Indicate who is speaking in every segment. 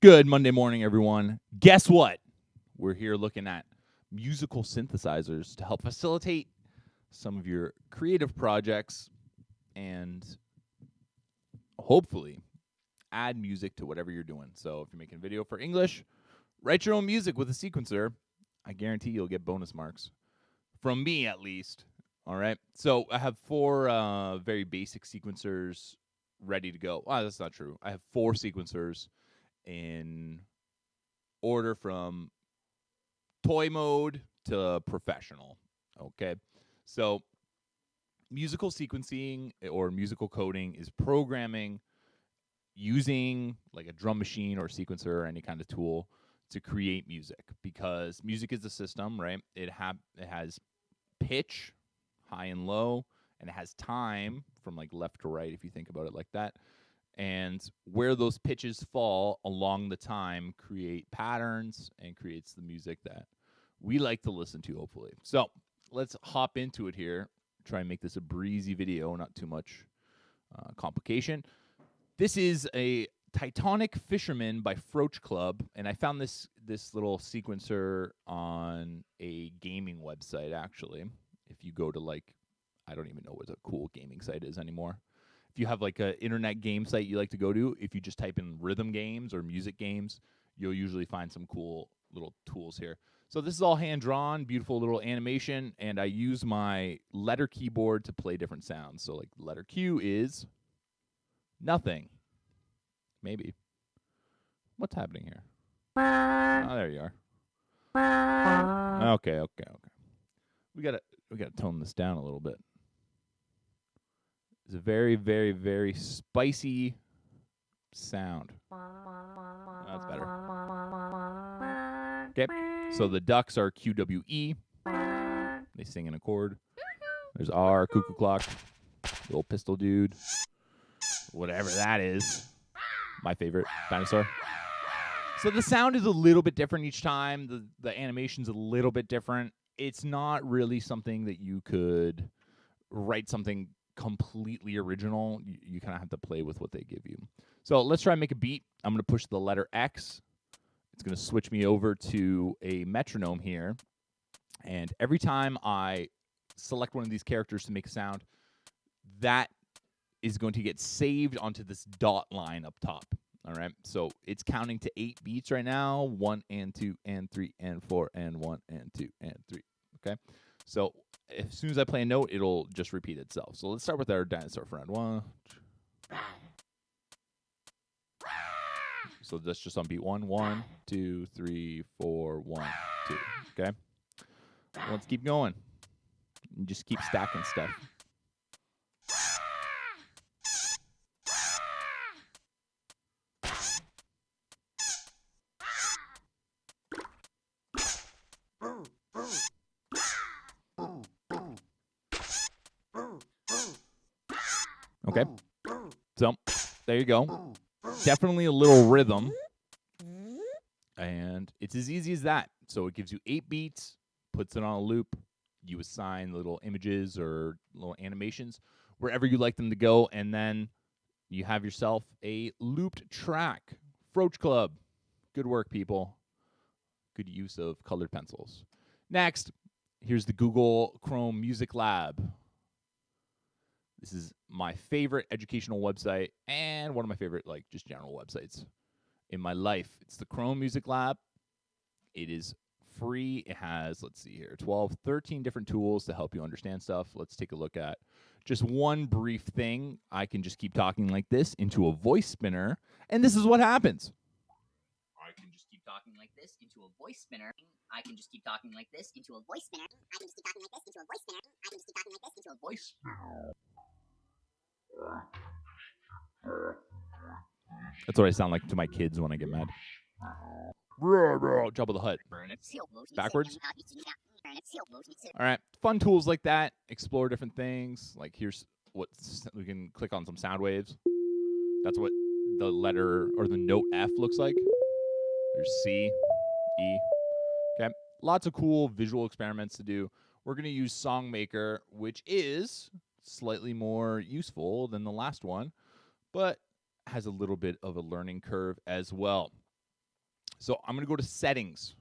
Speaker 1: Good Monday morning, everyone. Guess what? We're here looking at musical synthesizers to help facilitate some of your creative projects and hopefully add music to whatever you're doing. So if you're making a video for English, write your own music with a sequencer. I guarantee you'll get bonus marks. From me, at least. All right? So I have four very basic sequencers ready to go. Well, that's not true. I have four sequencers in order from toy mode to professional. Okay? So musical sequencing or musical coding is programming using like a drum machine or sequencer or any kind of tool to create music, because music is a system, right? It has pitch, high and low, and it has time from like left to right if you think about it like that. And where those pitches fall along the time create patterns and creates the music that we like to listen to, hopefully. So let's hop into it here. Try and make this a breezy video, not too much complication. This is a Titanic Fisherman by Froach Club, and I found this little sequencer on a gaming website, actually. If you go to, like, I don't even know what a cool gaming site is anymore. If you have like an internet game site you like to go to, if you just type in rhythm games or music games, you'll usually find some cool little tools here. So this is all hand-drawn, beautiful little animation, and I use my letter keyboard to play different sounds. So like letter Q is nothing. Maybe. What's happening here? Oh, there you are. Okay. We gotta tone this down a little bit. It's a very, very, very spicy sound. That's better. Okay, so the ducks are QWE. They sing in a chord. There's R, cuckoo clock, little pistol dude, whatever that is. My favorite, dinosaur. So the sound is a little bit different each time. The animation's a little bit different. It's not really something that you could write something completely original. You kind of have to play with what they give you. So let's try and make a beat. I'm going to push the letter X. It's going to switch me over to a metronome here. And every time I select one of these characters to make a sound, that is going to get saved onto this dot line up top. All right, so it's counting to 8 beats right now. 1 and 2 and 3 and 4 and 1 and 2 and 3. Okay, so as soon as I play a note, it'll just repeat itself. So let's start with our dinosaur friend. 1. So that's just on beat 1. 1, 2, 3, 4, 1, 2. Okay, let's keep going. And just keep stacking stuff. Okay, so there you go. Definitely a little rhythm, and it's as easy as that. So it gives you 8 beats, puts it on a loop. You assign little images or little animations wherever you like them to go, and then you have yourself a looped track. Froach Club, good work, people. Good use of colored pencils. Next, here's the Google Chrome Music Lab. This is my favorite educational website and one of my favorite, like, just general websites in my life. It's the Chrome Music Lab. It is free. It has, let's see here, 13 different tools to help you understand stuff. Let's take a look at just one brief thing. I can just keep talking like this into a voice spinner, and this is what happens.
Speaker 2: I can just keep talking like this into a voice spinner. I can just keep talking like this into a voice spinner. I can just keep talking like this into a voice spinner. I can just keep talking like this into a voice spinner.
Speaker 1: That's what I sound like to my kids when I get mad. Jabba the Hutt. Backwards. All right. Fun tools like that. Explore different things. Like here's what we can click on some sound waves. That's what the letter or the note F looks like. There's C, E. Okay. Lots of cool visual experiments to do. We're going to use Songmaker, which is slightly more useful than the last one, but has a little bit of a learning curve as well. So I'm going to go to settings,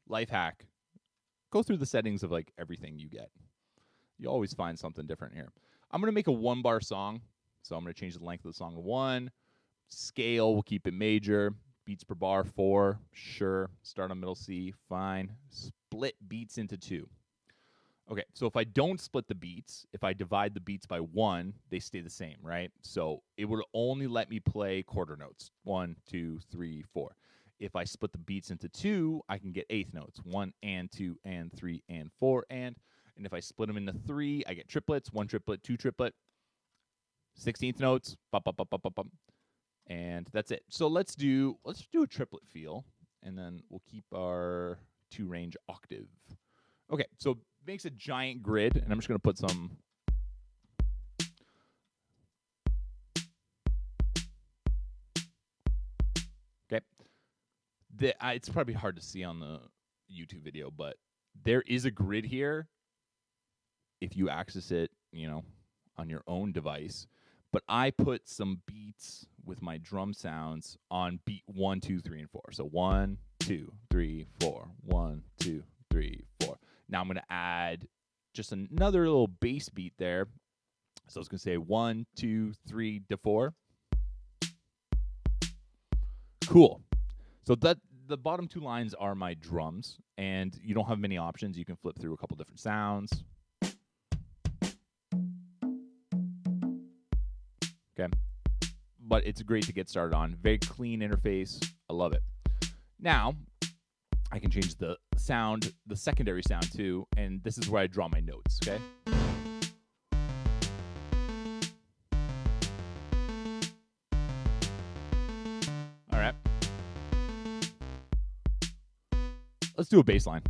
Speaker 1: life hack. Go through the settings of like everything you get. You always find something different here. I'm going to make a 1-bar song. So I'm going to change the length of the song to 1. Scale, we'll keep it major. Beats per bar, 4. Sure. Start on middle C. Fine. Split beats into 2. Okay, so if I don't split the beats, if I divide the beats by 1, they stay the same, right? So it would only let me play quarter notes. 1, 2, 3, 4. If I split the beats into 2, I can get eighth notes. 1 and 2 and 3 and 4 and if I split them into 3, I get triplets. 1 triplet, 2 triplet, 16th notes. Bop, bop, bop, bop, bop, bop. And that's it. So let's do a triplet feel, and then we'll keep our 2-range octave. Okay, so it makes a giant grid, and I'm just going to put some. Okay. It's probably hard to see on the YouTube video, but there is a grid here if you access it, on your own device. But I put some beats with my drum sounds on beat 1, 2, 3, and 4. So 1, 2, 3, 4. 1, 2, 3, 4. Now I'm going to add just another little bass beat there. So I was going to say 1, 2, 3 to 4. Cool. So the bottom 2 lines are my drums, and you don't have many options. You can flip through a couple different sounds. Okay. But it's great to get started on. Very clean interface. I love it. Now, I can change the sound, the secondary sound too, and this is where I draw my notes, okay? All right. Let's do a bass line.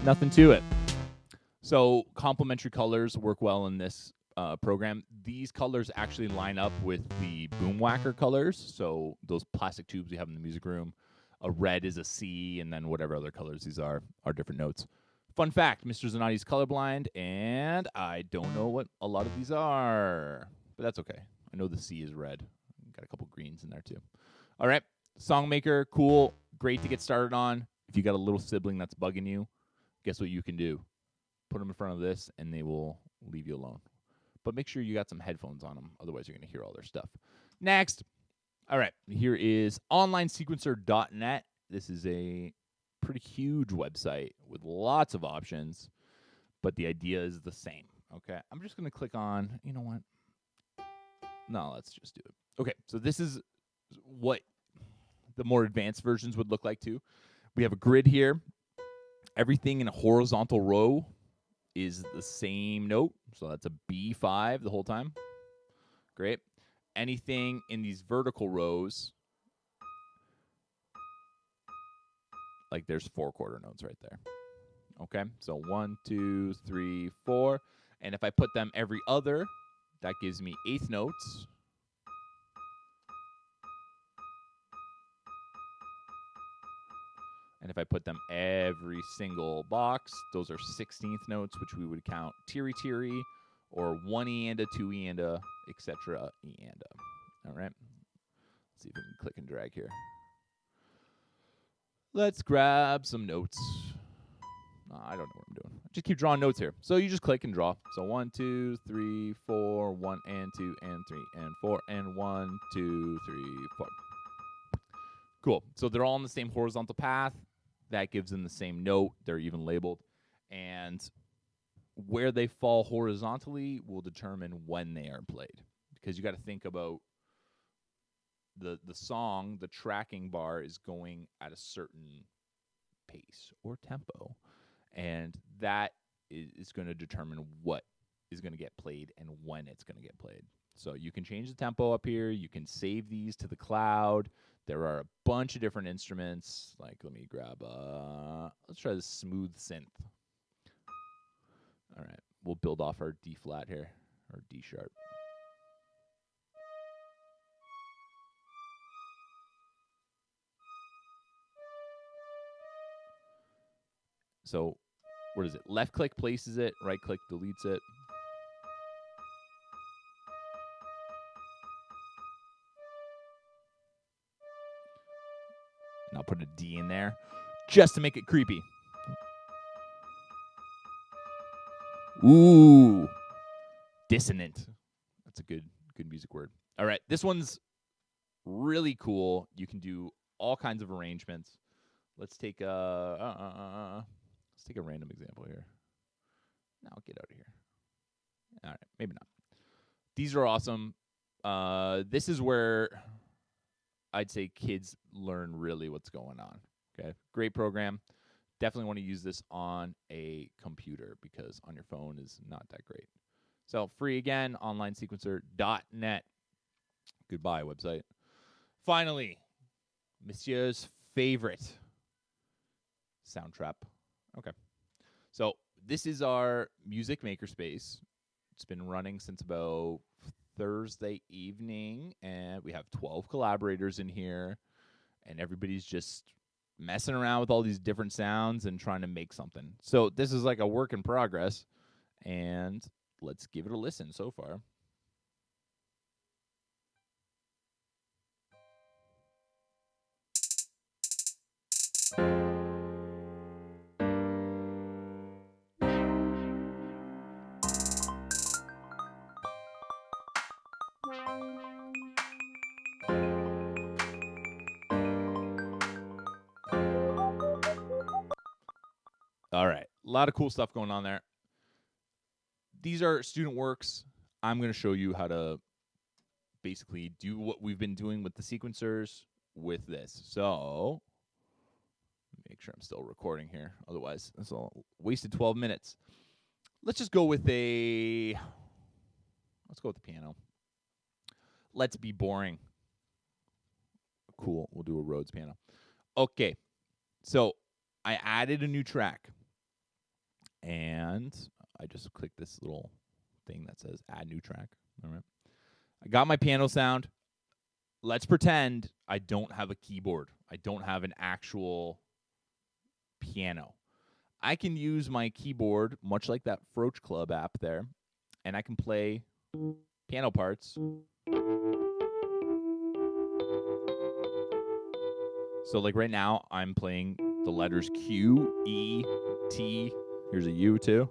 Speaker 1: Nothing to it. So complementary colors work well in this program. These colors actually line up with the boom whacker colors. So those plastic tubes we have in the music room. A red is a C, and then whatever other colors these are different notes. Fun fact, Mr. Zanotti's colorblind, and I don't know what a lot of these are. But that's okay. I know the C is red. Got a couple greens in there too. All right. Songmaker, cool. Great to get started on. If you got a little sibling that's bugging you, guess what you can do? Put them in front of this, and they will leave you alone. But make sure you got some headphones on them. Otherwise, you're going to hear all their stuff. Next. All right. Here is onlinesequencer.net. This is a pretty huge website with lots of options, but the idea is the same. Okay. I'm just going to click on, you know what? No, let's just do it. Okay. So this is what the more advanced versions would look like too. We have a grid here. Everything in a horizontal row is the same note. So that's a B5 the whole time. Great. Anything in these vertical rows, like there's 4 quarter notes right there. Okay. So 1, 2, 3, 4. And if I put them every other, that gives me eighth notes. And if I put them every single box, those are 16th notes, which we would count tiri-tiri, or 1 eanda, 2 eanda, etc. eanda. All right. Let's see if we can click and drag here. Let's grab some notes. I don't know what I'm doing. Just keep drawing notes here. So you just click and draw. So 1, 2, 3, 4, 1 and 2 and 3 and 4 and 1, 2, 3, 4. Cool. So they're all on the same horizontal path. That gives them the same note. They're even labeled. And where they fall horizontally will determine when they are played. Because you got to think about the song, the tracking bar is going at a certain pace or tempo. And that is going to determine what is going to get played and when it's going to get played. So you can change the tempo up here. You can save these to the cloud. There are a bunch of different instruments. Like, let me grab let's try the smooth synth. All right, we'll build off our D flat here, or D sharp. So, what is it? Left click places it, right click deletes it. And I'll put a D in there just to make it creepy. Ooh, dissonant. That's a good music word. All right, this one's really cool. You can do all kinds of arrangements. Let's take a random example here. No, get out of here. All right, maybe not. These are awesome. This is where I'd say kids learn really what's going on. Okay, great program. Definitely want to use this on a computer because on your phone is not that great. So free again, onlinesequencer.net. Goodbye, website. Finally, Monsieur's favorite, Soundtrap. Okay. So this is our music makerspace. It's been running since about Thursday evening, and we have 12 collaborators in here, and everybody's just messing around with all these different sounds and trying to make something. So this is like a work in progress, and let's give it a listen so far. All right, a lot of cool stuff going on there. These are student works. I'm going to show you how to basically do what we've been doing with the sequencers with this. So, make sure I'm still recording here. Otherwise, that's all wasted 12 minutes. Let's just go with the piano. Let's be boring. Cool. We'll do a Rhodes piano. Okay. So, I added a new track. And I just clicked this little thing that says add new track. All right. I got my piano sound. Let's pretend I don't have a keyboard. I don't have an actual piano. I can use my keyboard, much like that Froach Club app there, and I can play piano parts. So, like right now, I'm playing the letters Q, E, T. Here's a U too.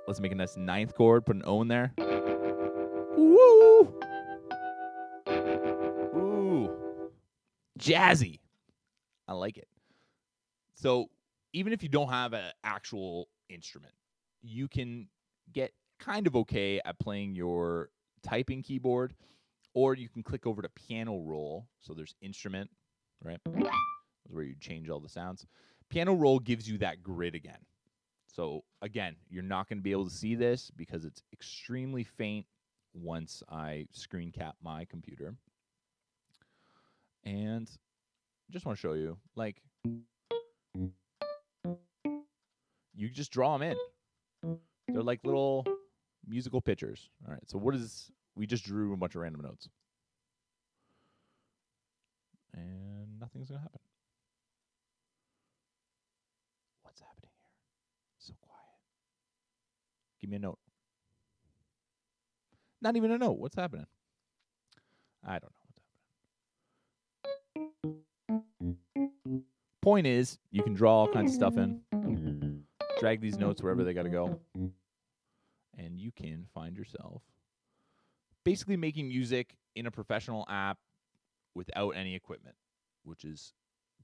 Speaker 1: Let's make a nice ninth chord, put an O in there. Woo! Ooh. Jazzy. I like it. So even if you don't have an actual instrument, you can get kind of okay at playing your typing keyboard, or you can click over to piano roll. So there's instrument, right? That's where you change all the sounds. Piano roll gives you that grid again. So again, you're not going to be able to see this because it's extremely faint once I screen cap my computer. And just want to show you, like, you just draw them in. They're like little musical pictures. All right, so we just drew a bunch of random notes. And nothing's going to happen. What's happening here? So quiet. Give me a note. Not even a note. What's happening? I don't know what's happening. Point is, you can draw all kinds of stuff in. Drag these notes wherever they got to go. And you can find yourself basically making music in a professional app without any equipment, which is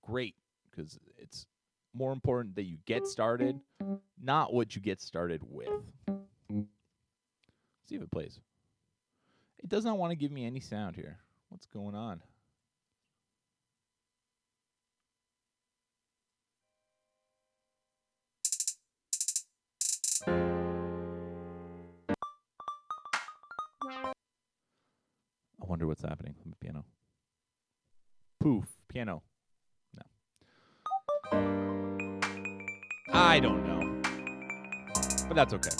Speaker 1: great because it's more important that you get started, not what you get started with. See if it plays. It does not want to give me any sound here. What's going on? I wonder what's happening with the piano. Poof. Piano. No. I don't know. But that's okay.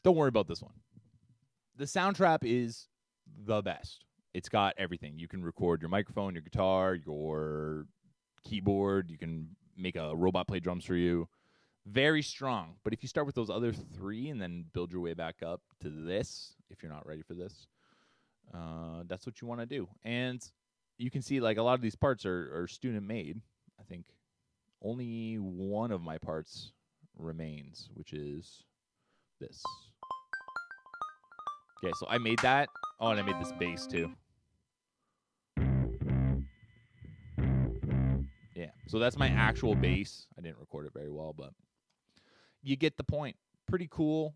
Speaker 1: Don't worry about this one. The Soundtrap is the best. It's got everything. You can record your microphone, your guitar, your keyboard. You can make a robot play drums for you. Very strong. But if you start with those other three and then build your way back up to this, if you're not ready for this, that's what you want to do. And you can see like a lot of these parts are student made. I think only one of my parts remains, which is this. Okay, so I made that. Oh, and I made this bass too. Yeah, so that's my actual bass. I didn't record it very well, but you get the point. Pretty cool.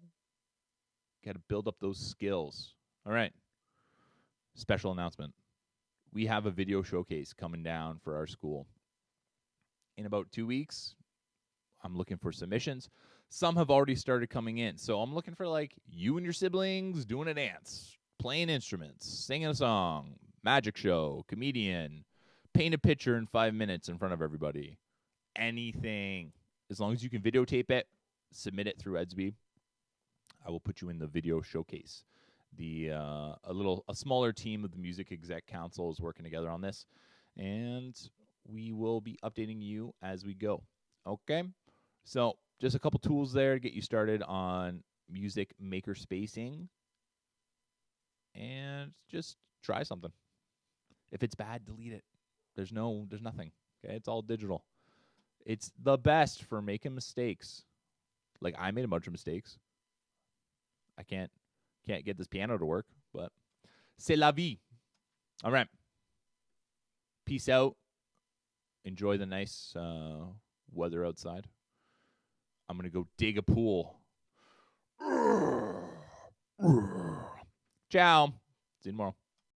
Speaker 1: Got to build up those skills. All right. Special announcement. We have a video showcase coming down for our school. In about 2 weeks, I'm looking for submissions. Some have already started coming in. So I'm looking for like you and your siblings doing a dance, playing instruments, singing a song, magic show, comedian, paint a picture in 5 minutes in front of everybody. Anything. As long as you can videotape it, submit it through Edsby, I will put you in the video showcase. A smaller team of the Music Exec Council is working together on this, and we will be updating you as we go. Okay? So just a couple tools there to get you started on music maker spacing, and just try something. If it's bad, delete it. There's nothing. Okay? It's all digital. It's the best for making mistakes. Like I made a bunch of mistakes. I can't get this piano to work, but c'est la vie. All right. Peace out. Enjoy the nice weather outside. I'm going to go dig a pool. Ciao. See you tomorrow.